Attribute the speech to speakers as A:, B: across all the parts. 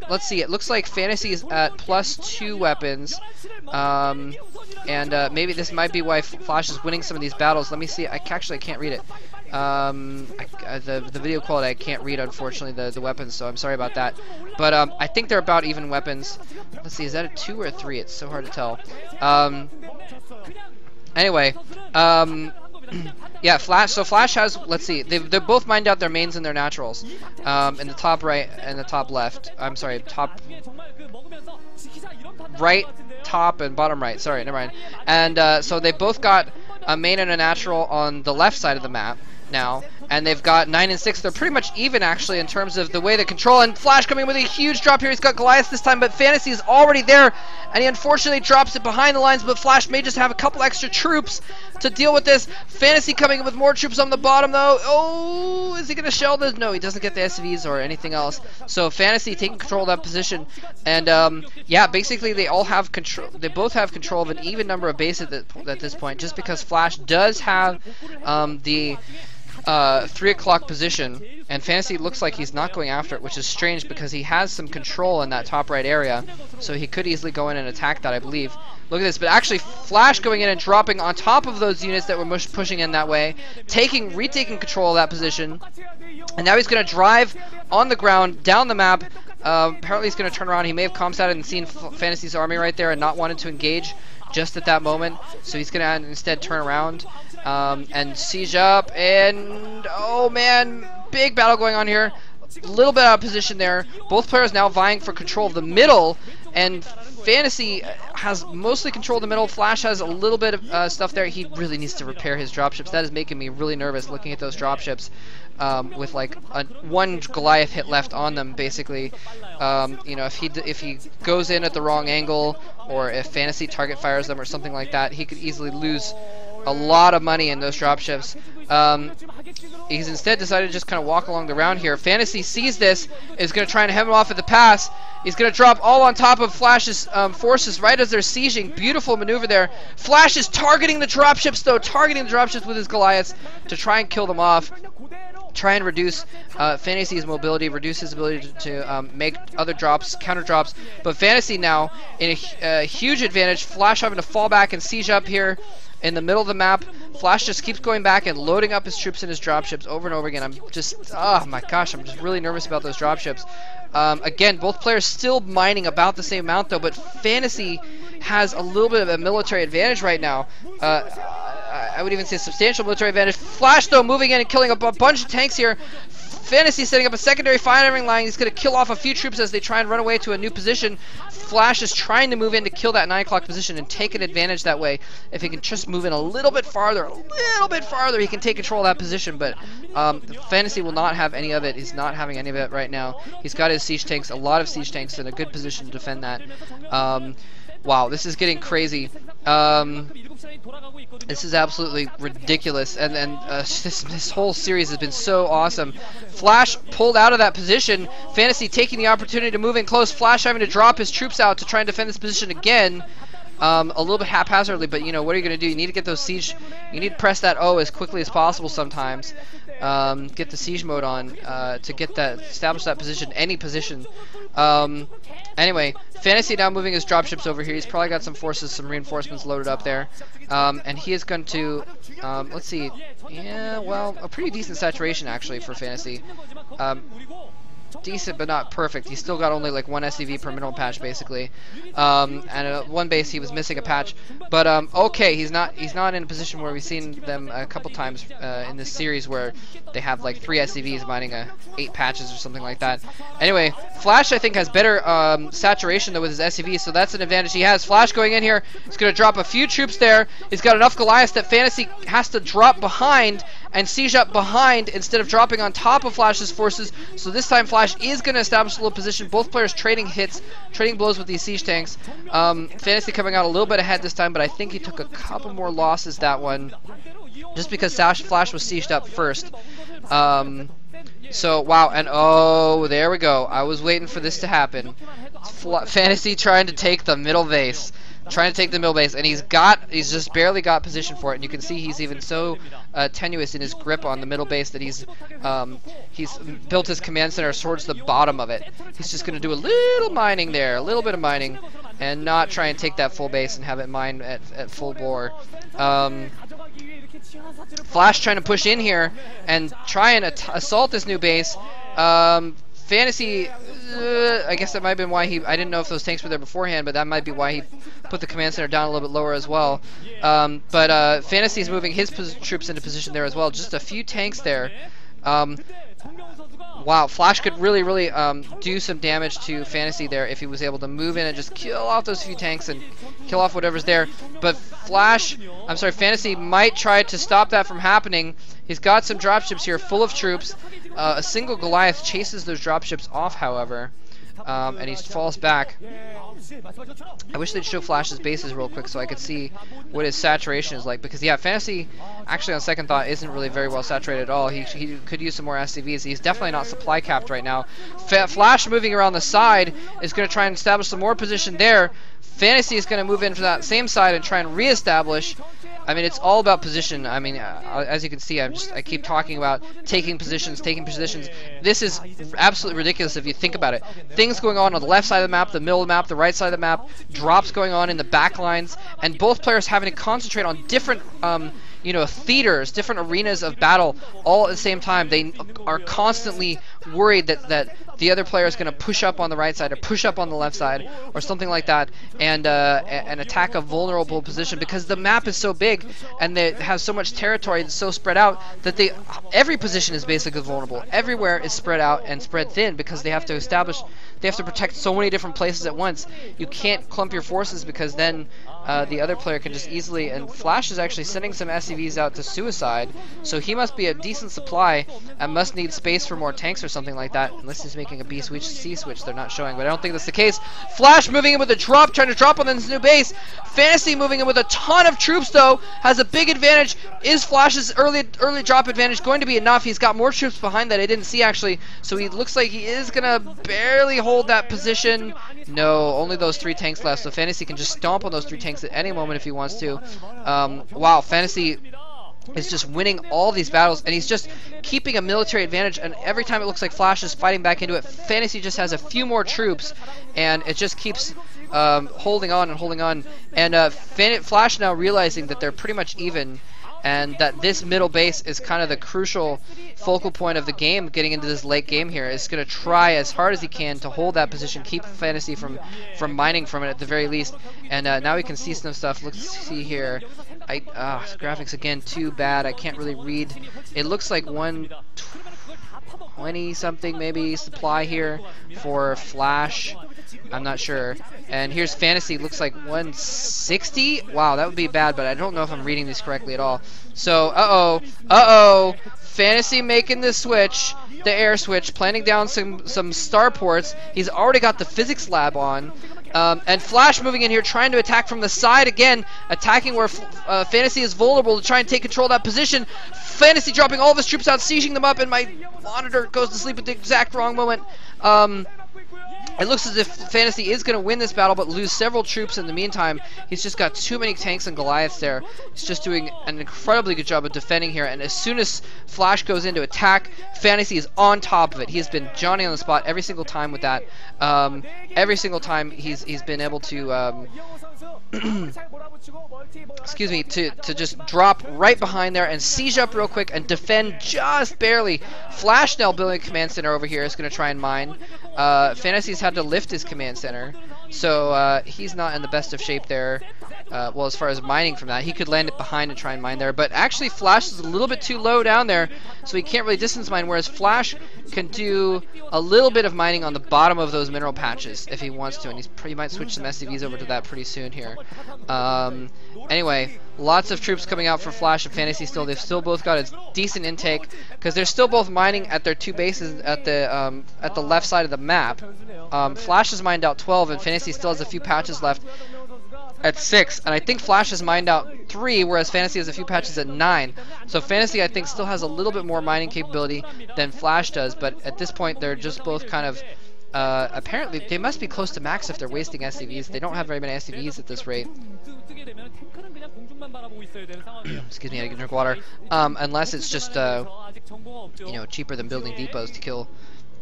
A: let's see. It looks like Fantasy is at +2 weapons. And maybe this might be why Flash is winning some of these battles. Let me see. I can't read it. The video quality I can't read, unfortunately, the weapons, so I'm sorry about that. But I think they're about even weapons. Let's see, is that a 2 or a 3? It's so hard to tell. Anyway, yeah, Flash. So Flash has, let's see, they're both mined out their mains and their naturals. In the top right and the top left. I'm sorry, top right, top, and bottom right. Sorry, never mind. And so they both got a main and a natural on the left side of the map now, and they've got 9 and 6. They're pretty much even, actually, in terms of the way they control. And Flash coming with a huge drop here. He's got Goliath this time, but Fantasy is already there, and he unfortunately drops it behind the lines. But Flash may just have a couple extra troops to deal with this. Fantasy coming in with more troops on the bottom, though. Oh, is he going to shell this? No, he doesn't get the SCVs or anything else. So Fantasy taking control of that position, and yeah, basically they all have control. They both have control of an even number of bases at this point, just because Flash does have the 3 o'clock position, and Fantasy looks like he's not going after it, which is strange because he has some control in that top right area, so he could easily go in and attack that, I believe. Look at this, but actually Flash going in and dropping on top of those units that were pushing in that way, retaking control of that position, and now he's going to drive on the ground down the map. Apparently he's going to turn around. He may have comsatted and seen Fantasy's army right there and not wanted to engage just at that moment, so he's going to instead turn around and siege up, and oh man, big battle going on here. A little bit out of position there. Both players now vying for control of the middle, and Fantasy has mostly control of the middle. Flash has a little bit of stuff there. He really needs to repair his dropships. That is making me really nervous looking at those dropships with like one Goliath hit left on them, basically. You know, if he goes in at the wrong angle, or if Fantasy target fires them or something like that, he could easily lose a lot of money in those dropships. He's instead decided to just kind of walk along the round here. Fantasy sees this, is going to try and hem him off at the pass. He's going to drop all on top of Flash's forces right as they're sieging. Beautiful maneuver there. Flash is targeting the dropships, though, targeting the dropships with his Goliaths to try and kill them off. Try and reduce Fantasy's mobility, reduce his ability to make other drops, counter drops. But Fantasy now in a huge advantage. Flash having to fall back and siege up here in the middle of the map. Flash just keeps going back and loading up his troops and his dropships over and over again. I'm just, oh my gosh, I'm just really nervous about those dropships. Again, both players still mining about the same amount though, but Fantasy has a little bit of a military advantage right now. I would even say a substantial military advantage. Flash though moving in and killing a bunch of tanks here. Fantasy setting up a secondary firing line. He's going to kill off a few troops as they try and run away to a new position. Flash is trying to move in to kill that 9 o'clock position and take an advantage that way. If he can just move in a little bit farther, he can take control of that position. But Fantasy will not have any of it. He's not having any of it right now. He's got his siege tanks, a lot of siege tanks, in a good position to defend that. Wow, this is getting crazy. This is absolutely ridiculous, and this whole series has been so awesome. Flash pulled out of that position. Fantasy taking the opportunity to move in close. Flash having to drop his troops out to try and defend this position again. A little bit haphazardly, but you know, what are you going to do? You need to get those siege. You need to press that O as quickly as possible sometimes. Get the siege mode on to get that, establish that position, any position. Anyway, Fantasy now moving his dropships over here. He's probably got some forces, some reinforcements loaded up there. And he is going to, let's see, yeah, well, a pretty decent saturation actually for Fantasy. Decent but not perfect. He's still got only like 1 SCV per mineral patch basically, and at one base he was missing a patch. But okay, he's not in a position where we've seen them a couple times in this series where they have like 3 SCVs mining 8 patches or something like that. Anyway, Flash I think has better saturation though with his SCV, so that's an advantage he has. Flash going in here, he's going to drop a few troops there. He's got enough Goliaths that Fantasy has to drop behind and siege up behind instead of dropping on top of Flash's forces. So this time Flash is going to establish a little position. Both players trading hits, trading blows with these siege tanks. Fantasy coming out a little bit ahead this time, but I think he took a couple more losses that one, just because Flash was sieged up first. So wow, and oh, there we go. I was waiting for this to happen. Fantasy trying to take the middle base. trying to take the middle base, and he's just barely got position for it, and you can see he's even so tenuous in his grip on the middle base that he's built his command center towards the bottom of it. He's just going to do a little mining there, a little bit of mining, and not try and take that full base and have it mined at full bore. Flash trying to push in here and try and assault this new base. Fantasy, I guess that might have been why I didn't know if those tanks were there beforehand, but that might be why he put the command center down a little bit lower as well. But Fantasy's moving his troops into position there as well. Just a few tanks there. Wow, Flash could really do some damage to Fantasy there if he was able to move in and just kill off those few tanks and kill off whatever's there. But Fantasy might try to stop that from happening. He's got some dropships here full of troops. A single Goliath chases those dropships off, however, and he falls back. I wish they'd show Flash's bases real quick so I could see what his saturation is like, because yeah, Fantasy actually on second thought isn't really very well saturated at all. He could use some more SCVs. He's definitely not supply capped right now. Flash moving around the side is going to try and establish some more position there. Fantasy is going to move in for that same side and try and reestablish. I mean, it's all about position. I mean, as you can see, I keep talking about taking positions. This is absolutely ridiculous if you think about it. Things going on the left side of the map, the middle of the map, the right side of the map, drops going on in the back lines, and both players having to concentrate on different theaters, different arenas of battle all at the same time. They are constantly worried that the other player is going to push up on the right side or push up on the left side or something like that, and attack a vulnerable position, because the map is so big and they have so much territory that's so spread out that every position is basically vulnerable. Everywhere is spread out and spread thin because they have to protect so many different places at once. You can't clump your forces because then the other player can just easily, and Flash is actually sending some SCVs out to Suicide, so he must be a decent supply and must need space for more tanks or something like that, unless he's making a B switch, C switch they're not showing, but I don't think that's the case. Flash moving in with a drop, trying to drop on this new base. Fantasy moving in with a ton of troops though, has a big advantage. Is Flash's early drop advantage going to be enough? He's got more troops behind that I didn't see actually, so he looks like he is gonna barely hold that position. No, only those 3 tanks left, so Fantasy can just stomp on those 3 tanks at any moment if he wants to. Wow, Fantasy is just winning all these battles, and he's just keeping a military advantage, and every time it looks like Flash is fighting back into it, Fantasy just has a few more troops, and it just keeps holding on and holding on. And Flash now realizing that they're pretty much even, and that this middle base is kind of the crucial focal point of the game getting into this late game here. Is going to try as hard as he can to hold that position, keep Fantasy from mining from it at the very least. And now we can see some stuff. Let's see here. Graphics again too bad. I can't really read. It looks like 120 something maybe supply here for Flash. I'm not sure. And here's Fantasy, looks like 160. Wow, that would be bad, but I don't know if I'm reading these correctly at all. So, Fantasy making the switch, the air switch, planting down some starports. He's already got the physics lab on. And Flash moving in here, trying to attack from the side again, attacking where Fantasy is vulnerable to try and take control of that position. Fantasy dropping all of his troops out, sieging them up, and my monitor goes to sleep at the exact wrong moment. It looks as if Fantasy is going to win this battle, but lose several troops in the meantime. He's just got too many tanks and Goliaths there. He's just doing an incredibly good job of defending here, and as soon as Flash goes in to attack, Fantasy is on top of it. He has been Johnny on the spot every single time with that. Every single time he's been able to excuse me, to just drop right behind there and siege up real quick and defend just barely. Flash now building a command center over here is going to try and mine. Fantasy's had to lift his command center, so he's not in the best of shape there. Well, as far as mining from that, he could land it behind and try and mine there, but actually Flash is a little bit too low down there, so he can't really distance mine, whereas Flash can do a little bit of mining on the bottom of those mineral patches if he wants to, and he might switch some SCVs over to that pretty soon here. Anyway, lots of troops coming out for Flash and Fantasy still. They've still both got a decent intake, because they're still both mining at their 2 bases at the left side of the map. Flash has mined out 12, and Fantasy still has a few patches left at 6, and I think Flash has mined out 3, whereas Fantasy has a few patches at 9. So Fantasy, I think, still has a little bit more mining capability than Flash does, but at this point they're just both kind of Apparently, they must be close to max if they're wasting SCVs. They don't have very many SCVs at this rate. Excuse me, I had to drink water. Unless it's just, you know, cheaper than building depots to kill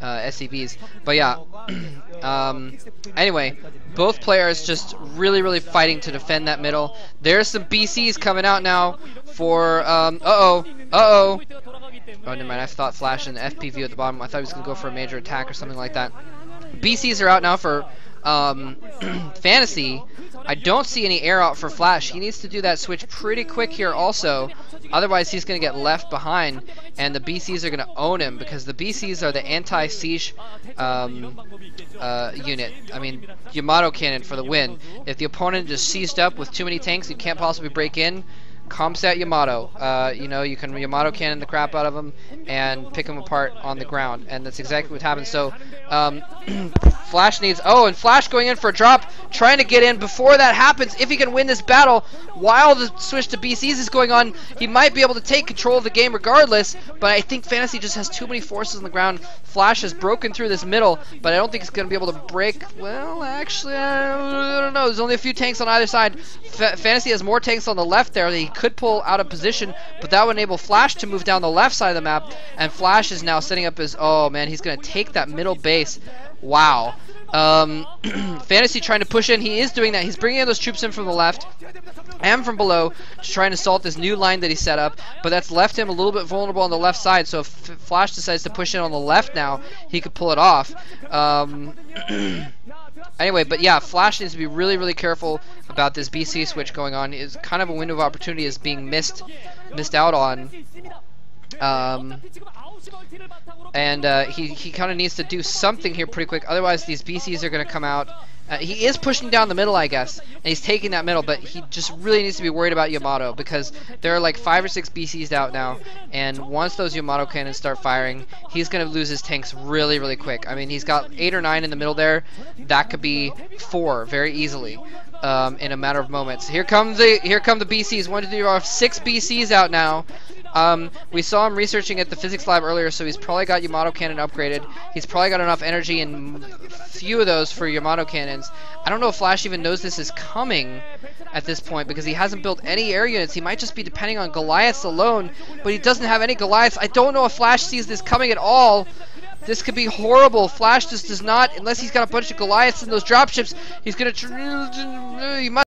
A: SCVs. But yeah, anyway, both players just really fighting to defend that middle. There's some BCs coming out now for, oh, never mind, I thought Flash and FPV at the bottom. I thought he was going to go for a major attack or something like that. BCs are out now for Fantasy. I don't see any air out for Flash. He needs to do that switch pretty quick here also. Otherwise, he's going to get left behind, and the BCs are going to own him because the BCs are the anti-siege unit. I mean, Yamato cannon for the win. If the opponent is seized up with too many tanks, you can't possibly break in. Comsat Yamato. You know, you can Yamato cannon the crap out of him and pick him apart on the ground, and that's exactly what happens. So, Flash needs, and Flash going in for a drop, trying to get in before that happens. If he can win this battle while the switch to BCs is going on, he might be able to take control of the game regardless, but I think Fantasy just has too many forces on the ground. Flash has broken through this middle, but I don't think he's going to be able to break. Well, actually, I don't know. There's only a few tanks on either side. Fantasy has more tanks on the left there that he could pull out of position, but that would enable Flash to move down the left side of the map, and Flash is now setting up his, oh man, he's going to take that middle base. Wow. Fantasy trying to push in. He is doing that. He's bringing those troops in from the left and from below to try and assault this new line that he set up, but that's left him a little bit vulnerable on the left side, so if Flash decides to push in on the left now, he could pull it off. Anyway, but yeah, Flash needs to be really careful about this BC switch going on. Is kind of a window of opportunity is being missed out on. He kind of needs to do something here pretty quick, otherwise these BCs are going to come out. He is pushing down the middle, I guess, and he's taking that middle, but he just really needs to be worried about Yamato because there are like 5 or 6 BCs out now, and once those Yamato cannons start firing, he's going to lose his tanks really quick. I mean, he's got 8 or 9 in the middle there. That could be 4 very easily in a matter of moments. Here come the BCs. 1, 2, 3, 4, 6 BCs out now. We saw him researching at the physics lab earlier, so he's probably got Yamato cannon upgraded. He's probably got enough energy and few of those for Yamato cannons. I don't know if Flash even knows this is coming at this point because he hasn't built any air units. He might just be depending on Goliaths alone, but he doesn't have any Goliaths. I don't know if Flash sees this coming at all. This could be horrible. Flash just does not, unless he's got a bunch of Goliaths in those dropships, he's gonna he must